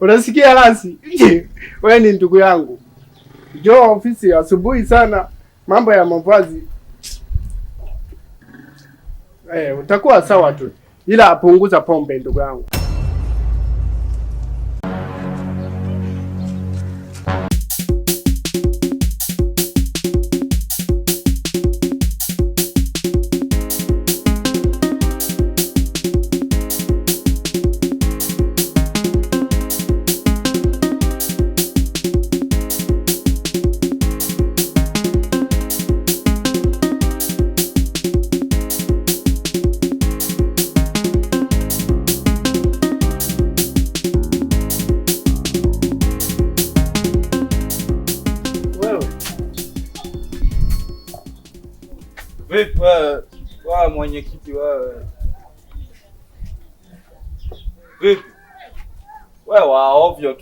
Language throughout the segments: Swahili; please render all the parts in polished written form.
Unasikia Lasi? Wewe ni ndugu yangu. Njoo ofisi asubuhi sana, mambo ya mavazi. Utakuwa sawa tu. Ila apunguza pombe ndugu yangu. Vipi wewe mwenyekiti wewe? Vipi? Wewe wa ovyo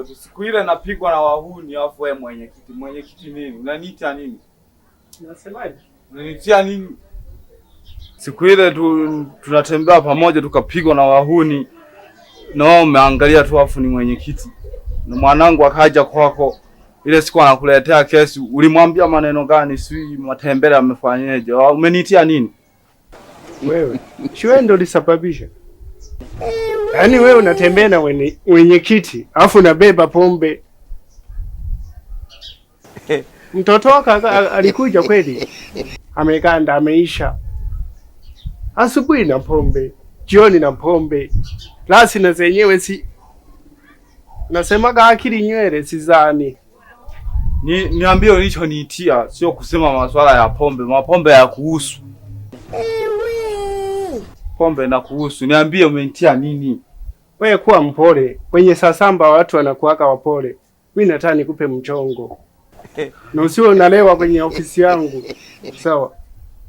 tu. Siku ile napigwa na wahuni alafu wewe mwenyekiti nini? Unaniita nini? Unasemaje? Unanitia nini? Siku ile tunatembea pamoja tukapigwa na wahuni. Na wewe umeangalia tu afu ni mwenyekiti. Na mwanangu akaja kwako. Ile siku anakuletea kesi, ulimwambia maneno gani? Si matembele amefanyaje? Umenitia nini? Wewe, si wewe ndio ulisababisha. Yaani wewe unatembea na mwenyekiti, afu unabeba pombe. Mtoto wako alikuja kweli? Amekanda ameisha. Asubuhi na pombe, jioni na pombe. Lasi na zenyewe si nasemaga akili nywele sizani. Niambie ulichoniitia, sio kusema masuala ya pombe. Mapombe ya kuhusu. Pombe na kuhusu. Niambie umenitia nini? Wewe kuwa mpole. Kwenye sasamba watu wanakuwaka wapole. Mimi nataka nikupe mchongo. Na usiwe unalewa kwenye ofisi yangu. Sawa.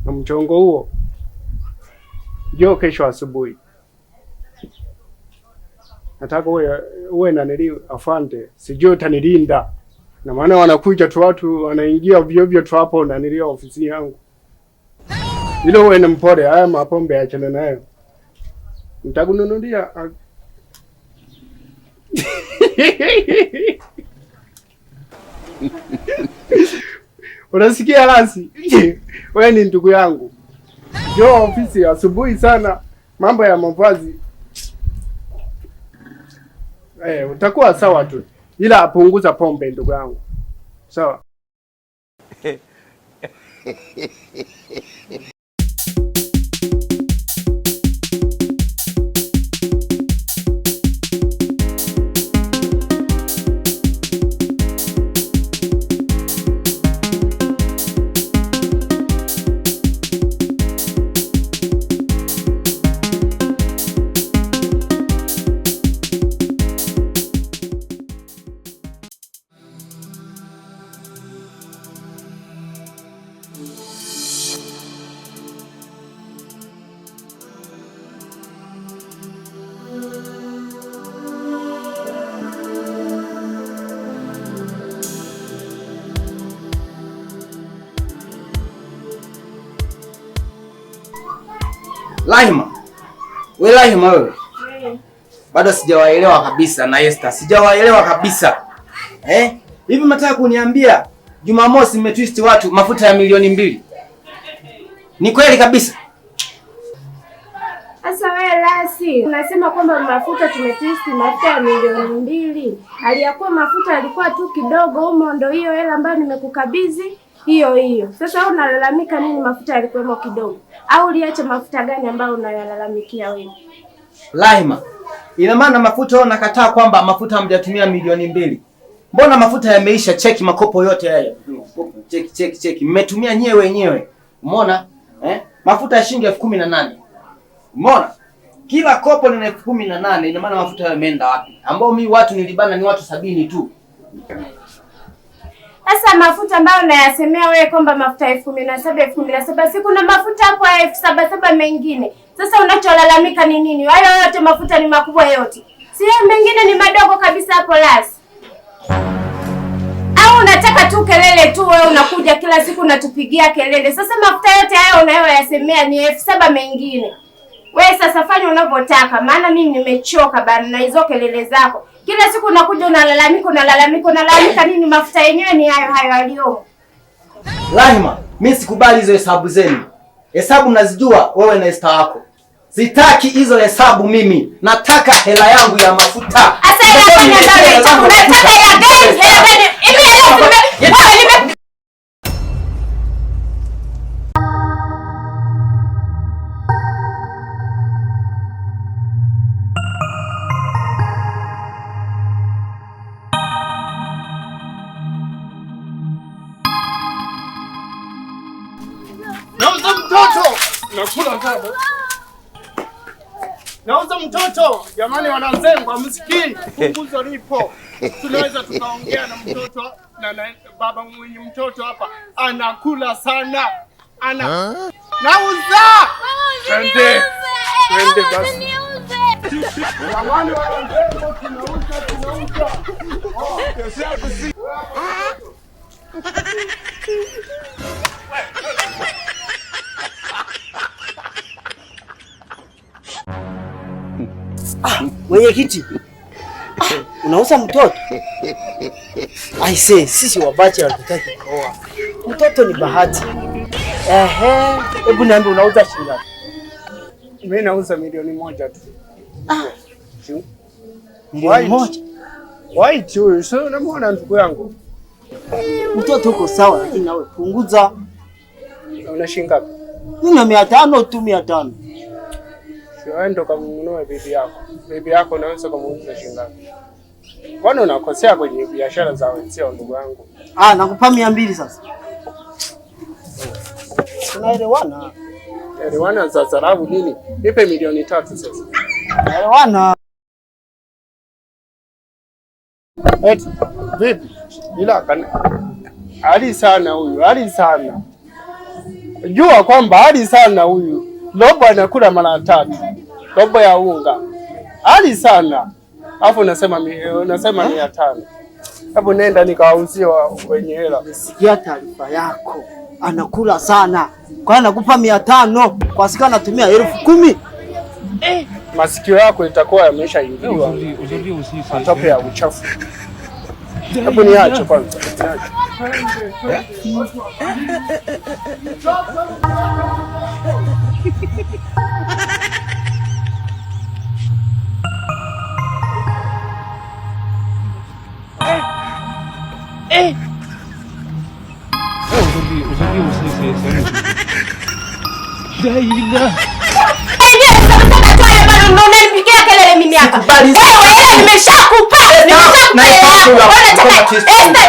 Na mchongo huo njoo kesho asubuhi. Nataka uwe na nili afande. Sijui utanilinda. Na maana wanakuja tu watu wanaingia ovyo tu hapo na nilio ofisi yangu. Ile uwe na mpole, haya mapombe achana nayo. Nitakununulia. Unasikia Lasi? Wewe ni ndugu yangu. Njoo ofisi asubuhi sana, mambo ya mavazi. Utakuwa sawa tu. Ila apunguza pombe ndugu yangu. Sawa. Lahima. Wewe Lahima wewe. Bado sijawaelewa kabisa na Esther. Sijawaelewa kabisa. Hivi mnataka kuniambia Jumamosi mmetwist watu mafuta ya milioni 2? Ni kweli kabisa? Sasa wewe Lasi, unasema kwamba mafuta tumetwist mafuta ya milioni 2. Aliyakuwa mafuta alikuwa tu kidogo humo, ndio hiyo hela ambayo nimekukabidhi. Hiyo. Sasa wewe unalalamika nini mafuta yalikuwemo kidogo? Au uliacha mafuta gani ambayo unayalalamikia wewe? Lahima, ina maana mafuta wewe unakataa kwamba mafuta hamjatumia milioni 2. Mbona mafuta yameisha? Cheki makopo yote haya. Cheki. Mmetumia nyewe wenyewe. Umeona? Mafuta ya shilingi 18,000. Umeona? Kila kopo lina 18,000, ina maana mafuta yameenda wapi? Ambao mimi watu nilibana ni watu 70 tu. Sasa mafuta ambayo unayasemea wewe kwamba mafuta 17,000 si kuna mafuta hapo ya 7,700 mengine. Sasa unacholalamika ni nini? Hayo yote mafuta ni makubwa yote. Si mengine ni madogo kabisa hapo Lasi. Au unataka tu kelele tu wewe unakuja kila siku unatupigia kelele. Sasa mafuta yote hayo unayoyasemea ni 7,000 mengine. Wewe sasa fanya unavyotaka, maana mimi nimechoka bana na hizo kelele zako. Kila siku unakuja unalalamika nini? Mafuta yenyewe ni hayo aliyo. Rahima, mimi sikubali hizo hesabu zenu. Hesabu nazijua wewe na Esther wako. Sitaki hizo hesabu mimi. Nataka hela yangu ya mafuta. Asa unataka ya gani? Nauza mtoto! Nakula sana. Nauza mtoto! Jamani wanazengwa msikii. Punguzo lipo. Tunaweza tukaongea na mtoto na baba mwenye mtoto hapa. Anakula sana. Nauza! Twende basi. Jamani wanazengwa tunauza. Mwenyekiti, unauza mtoto? Aise, sisi wabache hatutaki kuoa. Mtoto ni bahati. Hebu niambie unauza shilingi ngapi? Mimi nauza milioni 1 tu. Milioni 1? White huyu, sio unamwona ndugu yangu. Mtoto uko sawa lakini nawe punguza. Una shilingi ngapi? Mimi na 500 tu 500. Sio ndo kamununue bibi yako. Bibi yako unaweza kumuuza shilingi ngapi? Mbona unakosea kwenye biashara za wenzio ndugu yangu? Nakupa 200 sasa. Tunaelewana. Elewana za dharau nini? Nipe milioni 3 sasa. Elewana. Vipi? Ila ali sana huyu, ali sana. Jua kwamba ali sana huyu. Robo anakula mara 3. Robo ya unga. Ali sana. Alafu unasema 500. Hapo nenda nikawauzie wenye hela. Nisikia taarifa yako. Anakula sana. Kwa hiyo nakupa 500. Kwa siku anatumia 10,000. Masikio yako itakuwa yameshaingiwa. Matope ya uchafu. Hapo niache kwanza. Unanipigia kelele mimi hapa. Nimeshakupa.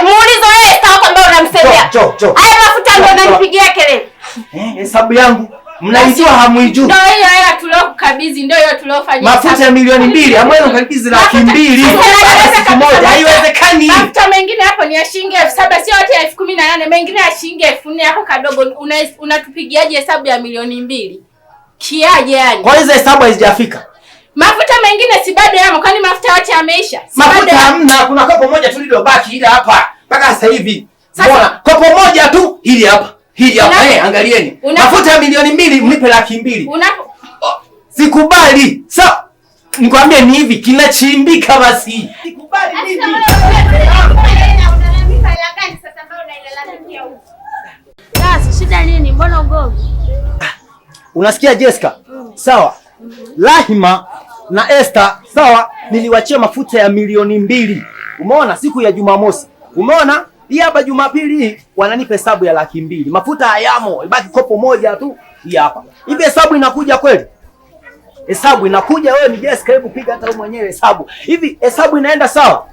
Muulize wewe Esther kwamba unamsemea. Haya mafuta ndio unanipigia kelele. Hesabu yangu mnaijua hamuijui. Ndio hiyo hela tulokukabidhi, ndio hiyo tuliofanya. Mafuta ya milioni 2, ambayo unakabidhi 200,000 siku moja. Haiwezekani. Mafuta mengine hapo ni ya shilingi 7,000, sio yote ya 18,000, mengine ya shilingi 4,000 hapo kadogo. Unatupigiaje hesabu ya milioni 2? Kiaje yani? Kwa hizo hesabu hazijafika. Mafuta mengine si bado yamo, kwani mafuta yote yameisha? Mafuta hamna, kuna kopo moja tu lililobaki ile hapa mpaka sasa hivi. Mbona kopo moja tu hili hapa. Hili hapa angalieni. Mafuta ya milioni 2 mnipe 200,000. Sikubali. Sawa. Nikwambie ni hivi kinachimbika basi. Sikubali mimi. Sasa shida nini? Mbona ugomvi? Unasikia Jessica? Sawa. Rahima na Esther, sawa, niliwachia mafuta ya milioni 2. Umeona siku ya Jumamosi. Umeona? Hii hapa Jumapili hii wananipa hesabu ya 200,000. Mafuta hayamo, ibaki kopo moja tu hii hapa. Hivi hesabu inakuja kweli? Hesabu inakuja wewe ni Jessica, hebu piga hata wewe mwenyewe hesabu. Hivi hesabu inaenda sawa?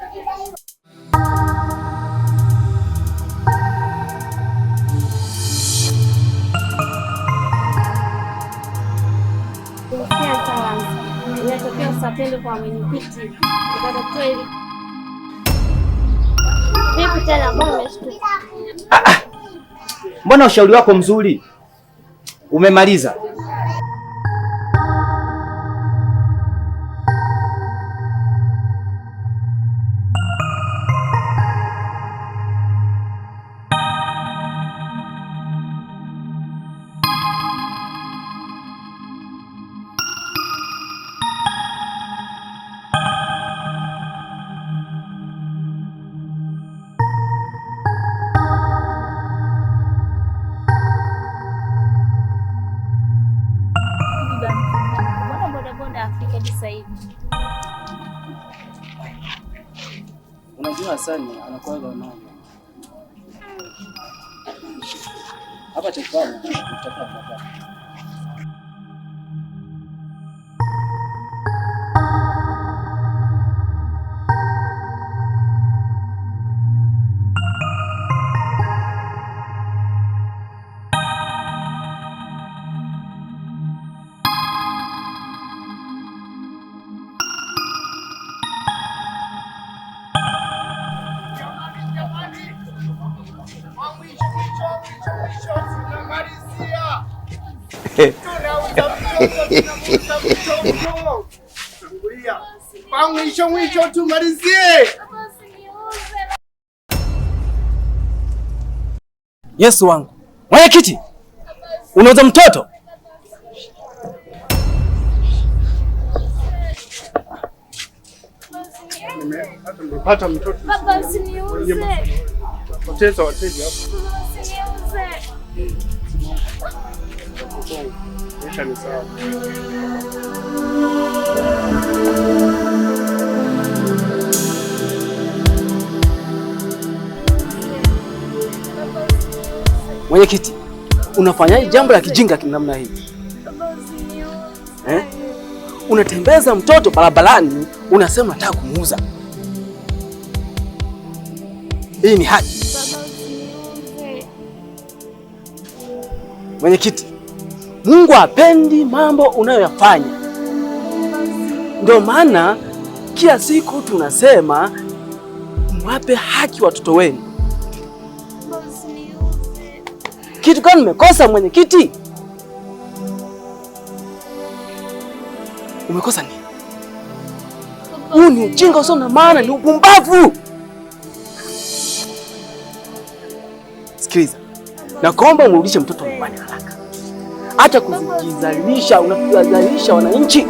Inatokea usapende kwa mwenyekiti. Vipi tena mbona umeshtuka? Mbona ushauri wako mzuri? Umemaliza. Hasani anakuwa nao. Hapa chakula tutapata. Mwisho tumalizie. Yesu wangu. Mwenyekiti, unauza mtoto? Nimepata mtoto. Baba usiniuze. Poteza wateja hapo. Usiniuze. Maisha ni sawa. Mwenyekiti, unafanyaje jambo la kijinga namna hii? Unatembeza mtoto barabarani, unasema nataka kumuuza. Hii ni haki? Mwenyekiti, Mungu hapendi mambo unayoyafanya. Ndio maana kila siku tunasema mwape haki watoto wenu. Kitu gani umekosa mwenyekiti? Umekosa nini? Huu ni ujinga usio na maana, ni upumbavu. Sikiliza, nakuomba umrudishe mtoto nyumbani haraka. Hata kujizalisha, unakuzalisha wananchi.